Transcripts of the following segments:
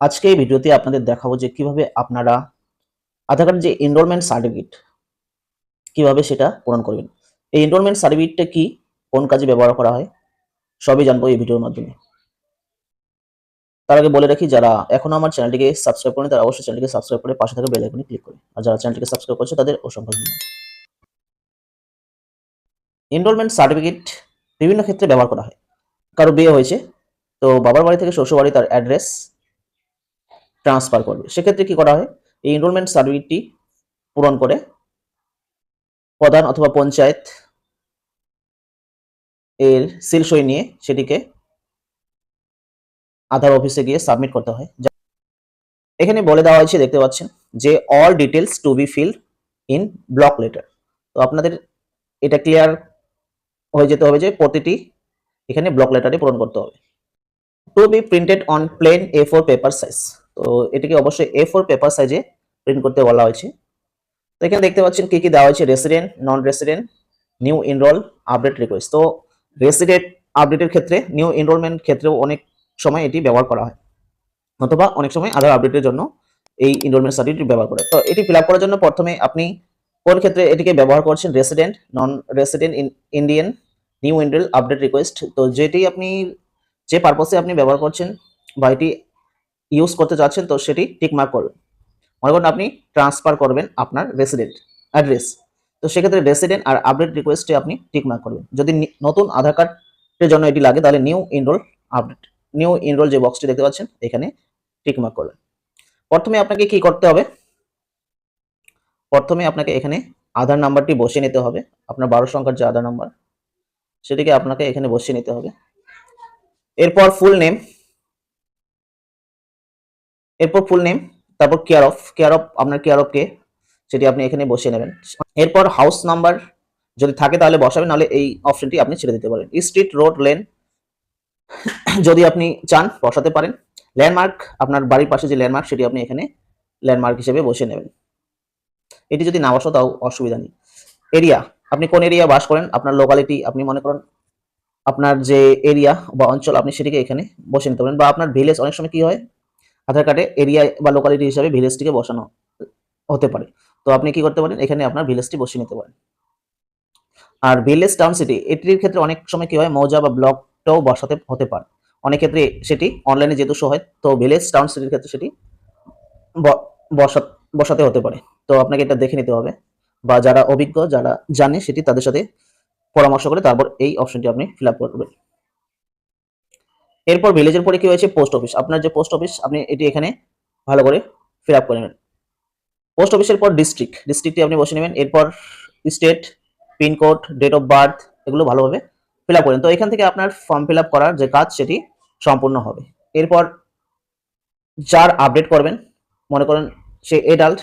আজকে এই ভিডিওতে আপনাদের দেখাবো যে কিভাবে আপনারা আধার কার্ডের যে এনরোলমেন্ট সার্টিফিকেট কিভাবে সেটা পূরণ করবেন। এই এনরোলমেন্ট সার্টিফিকেটটা কি, কোন কাজে ব্যবহার করা হয়, সবই জানবো এই ভিডিওর মাধ্যমে। তার আগে বলে রাখি, যারা এখনো আমার চ্যানেলটিকে সাবস্ক্রাইব করেন তারা অবশ্যই চ্যানেলটিকে সাবস্ক্রাইব করে পাশে থাকা বেল আইকনে ক্লিক করুন। আর যারা চ্যানেলটিকে সাবস্ক্রাইব করছে তাদের অসংখ্য ধন্যবাদ। এনরোলমেন্ট সার্টিফিকেট বিভিন্ন ক্ষেত্রে ব্যবহার করা হয়। কারো বিয়ে হয়েছে, তো বাবার বাড়ি থেকে শ্বশুর বাড়ি তার অ্যাড্রেস ট্রান্সফার করবে, সেক্ষেত্রে কি করা হয়, এই এনরোলমেন্ট সার্টিফিকেটটি পূরণ করে প্রধান অথবা পঞ্চায়েত এর সিল সই নিয়ে সেটিকে আধার অফিসে গিয়ে সাবমিট করতে হয়। এখানে বলে দেওয়া হয়েছে, দেখতে পাচ্ছেন যে all details two B field in block letter. তো আপনাদের এটা ক্লিয়ার হয়ে যেতে হবে যে প্রতিটি এখানে ব্লক লেটারে পূরণ করতে হবে। To be printed on plain A4 paper size. তো এটিকে অবশ্যই A4 পেপার সাইজে প্রিন্ট করতে বলা হয়েছে। তো এখানে দেখতে পাচ্ছেন কি কি দেওয়া হয়েছে, resident, non resident, new enrol, update request. তো রেসিডেন্ট আপডেটের ক্ষেত্রে, নিউ এনরোলমেন্ট ক্ষেত্রেও অনেক সময় এটি ব্যবহার করা হয়, অথবা অনেক সময় আধার আপডেটের জন্য এই এনরোলমেন্ট সার্টিফিকেট ব্যবহার করে। তো এটি ফিল আপ করার জন্য প্রথমে আপনি কোন ক্ষেত্রে এটিকে ব্যবহার করছেন, resident, non resident, Indian, new enrol, update request. তো যেটি আপনি যে পারপসে আপনি ব্যবহার করছেন বা এটি ইউজ করতে চাচ্ছেন, তো সেটি টিক মার্ক করবেন। মনে করেন আপনি ট্রান্সফার করবেন আপনার রেসিডেন্ট অ্যাড্রেস, তো সেক্ষেত্রে রেসিডেন্ট আর আপডেট রিকোয়েস্টে আপনি টিক মার্ক করবেন। যদি নতুন আধার কার্ডের জন্য এটি লাগে তাহলে new enrol, update, new enrol যে বক্সটি দেখতে পাচ্ছেন এখানে টিক মার্ক করবেন। প্রথমে আপনাকে কি করতে হবে, প্রথমে আপনাকে এখানে আধার নাম্বারটি বসিয়ে নিতে হবে। আপনার 12 সংখ্যার যে আধার নাম্বার সেটিকে আপনাকে এখানে বসিয়ে নিতে হবে। এরপর ফুল নেম, তারপর কেয়ার অফ আপনার কেয়ার অফ কে সেটি আপনি এখানে বসিয়ে নেবেন। এরপর হাউস নাম্বার যদি থাকে তাহলে বসাবেন, নাহলে এই অপশনটি আপনি ছেড়ে দিতে পারেন। স্ট্রিট, রোড, লেন যদি আপনি চান বসাতে পারেন। ল্যান্ডমার্ক, আপনার বাড়ির পাশে যে ল্যান্ডমার্ক সেটি আপনি এখানে ল্যান্ডমার্ক হিসেবে বসিয়ে নেবেন। এটি যদি না বসো তাও অসুবিধা নেই। এরিয়া, আপনি কোন এরিয়া বাস করেন, আপনার লোকালিটি, আপনি মনে করেন আপনার যে এরিয়া বা অঞ্চল আপনি সেটিকে এখানে বসে নিতে পারেন। বা আপনার ভিলেজ, অনেক সময় কি হয় আধার কার্ডে এরিয়া বা লোকালিটি হিসাবে ভিলেজটিকে বসানো হতে পারে, তো আপনি কি করতে পারেন এখানে আপনার ভিলেজটি বসিয়ে নিতে পারেন। আর ভিলেজ, টাউন, সিটি এটির ক্ষেত্রে অনেক সময় কি হয় মৌজা বা ব্লকটাও বসাতে হতে পারে। অনেক ক্ষেত্রে সেটি অনলাইনে যেহেতু শো হয়, তো ভিলেজ, টাউন, সিটির ক্ষেত্রে সেটি বসাতে হতে পারে। তো আপনাকে এটা দেখে নিতে হবে, বা যারা অভিজ্ঞ যারা জানে সেটি তাদের সাথে পরামর্শ করে তারপর এই অপশনটি আপনি ফিল আপ করবেন। এরপর ভিলেজের পরে কি হয়েছে, পোস্ট অফিস। আপনার যে পোস্ট অফিস আপনি এটি এখানে ভালো করে ফিল আপ করে নেবেন। পোস্ট অফিসের পর ডিস্ট্রিক্টটি আপনি বসে নেবেন। এরপর state, pincode, date of birth, এগুলো ভালোভাবে ফিল আপ করেন। তো এখান থেকে আপনার ফর্ম ফিল আপ করার যে কাজ সেটি সম্পূর্ণ হবে। এরপর যার আপডেট করবেন, মনে করেন সে এডাল্ট,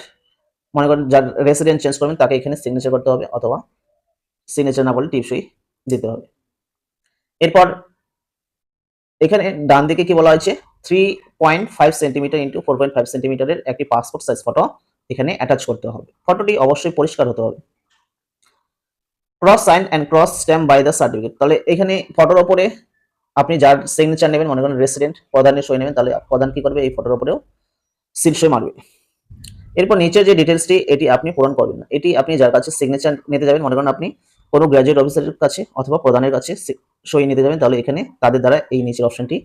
মনে করেন যার রেসিডেন্ট চেঞ্জ করবেন তাকে এখানে সিগনেচার করতে হবে, অথবা সিগনেচার না বলে টিপসই দিতে হবে। এরপর এখানে ডান দিকে কি বলা হয়েছে, 3.5 সেন্টিমিটার ইন্টু 4.5 সেন্টিমিটারের একটি পাসপোর্ট সাইজ ফটো এখানে অ্যাটাচ করতে হবে। ফটোটি অবশ্যই পরিষ্কার হতে হবে। Cross sign and cross stamp by the certificate. তাহলে এখানে ফটোর ওপরে আপনি যার সিগনেচার নেবেন, মনে করেন রেসিডেন্ট, প্রধানের সই নেবেন, তাহলে প্রধান কি করবে এই ফটোর উপরেও সিল সই মারবে। এরপর নিচের যে ডিটেলসটি এটি আপনি পূরণ করবেন না, এটি আপনি যার কাছে সিগনেচার নিতে যাবেন, মনে করেন আপনি কোনো গ্র্যাজুয়েট অফিসারের কাছে অথবা প্রধানের কাছে সই নিতে যাবেন, তাহলে এখানে তাদের দ্বারা এই নিচের অপশনটি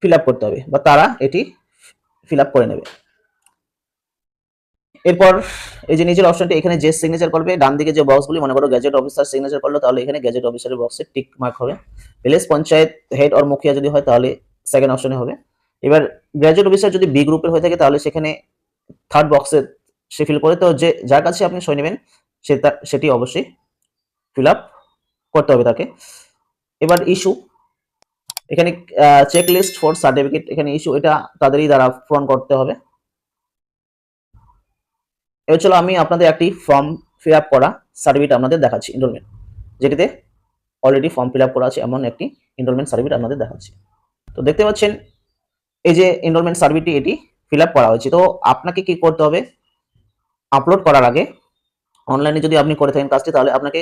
ফিল আপ করতে হবে, বা তারা এটি ফিল আপ করে নেবে। এরপর এই যে নিচের অপশনটি এখানে যে সিগনেচার করবে, ডান দিকে যে বক্সগুলি, মনে করো গ্যাজেট অফিসার সিগনেচার করলো তাহলে এখানে গ্যাজেট অফিসারের বক্সে টিক মার্ক হবে। ভিলেজ পঞ্চায়েত হেড অর মুখিয়া যদি হয় তাহলে সেকেন্ড অপশনে হবে। এবার গ্র্যাজুয়েট অফিসার যদি বি গ্রুপের হয়ে থাকে তাহলে সেখানে থার্ড বক্সে সে ফিল করে। তো যে যার কাছে আপনি সই নেবেন সেটি অবশ্যই ফিল আপ করতে হবে তাকে। এবার ইস্যু, এখানে চেক লিস্ট ফর সার্টিফিকেট, এখানে ইস্যু এটা তাদেরই দ্বারা পূরণ করতে হবে। এবার চলো আমি আপনাদের একটি ফর্ম ফিল আপ করা সার্টিফিকেট আপনাদের দেখাচ্ছি, এনরোলমেন্ট, যেটিতে অলরেডি ফর্ম ফিল আপ করা আছে এমন একটি এনরোলমেন্ট সার্টিফিকেট আপনাদের দেখাচ্ছি। তো দেখতে পাচ্ছেন এই যে এনরোলমেন্ট সার্টিফিকেটটি এটি ফিল আপ করা হয়েছে। তো আপনাকে কি করতে হবে, আপলোড করার আগে অনলাইনে যদি আপনি করে থাকেন কাজটি, তাহলে আপনাকে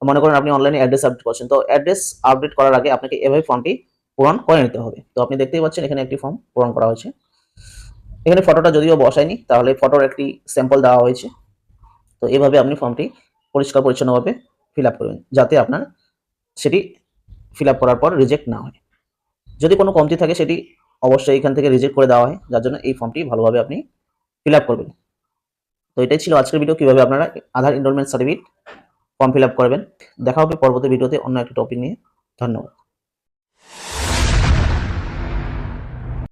মনে করেন আপনি অনলাইনে অ্যাড্রেস আপডেট করছেন, তো অ্যাড্রেস আপডেট করার আগে আপনাকে এভাবে ফর্মটি পূরণ করে নিতে হবে। তো আপনি দেখতেই পাচ্ছেন এখানে একটি ফর্ম পূরণ করা হয়েছে। এখানে ফটোটা যদিও বসায়নি, তাহলে ফটোর একটি স্যাম্পল দেওয়া হয়েছে। তো এভাবে আপনি ফর্মটি পরিষ্কার পরিচ্ছন্নভাবে ফিল আপ করবেন, যাতে আপনার সেটি ফিল আপ করার পর রিজেক্ট না হয়। যদি কোনো কমতি থাকে সেটি অবশ্যই এখান থেকে রিজেক্ট করে দেওয়া হয়, যার জন্য এই ফর্মটি ভালোভাবে আপনি ফিল আপ করবেন। তো এটাই ছিল আজকের ভিডিও, কিভাবে আপনারা Aadhaar enrolment certificate form fill up করবেন। দেখা হবে পরবর্তী ভিডিওতে অন্য একটা টপিক নিয়ে। ধন্যবাদ।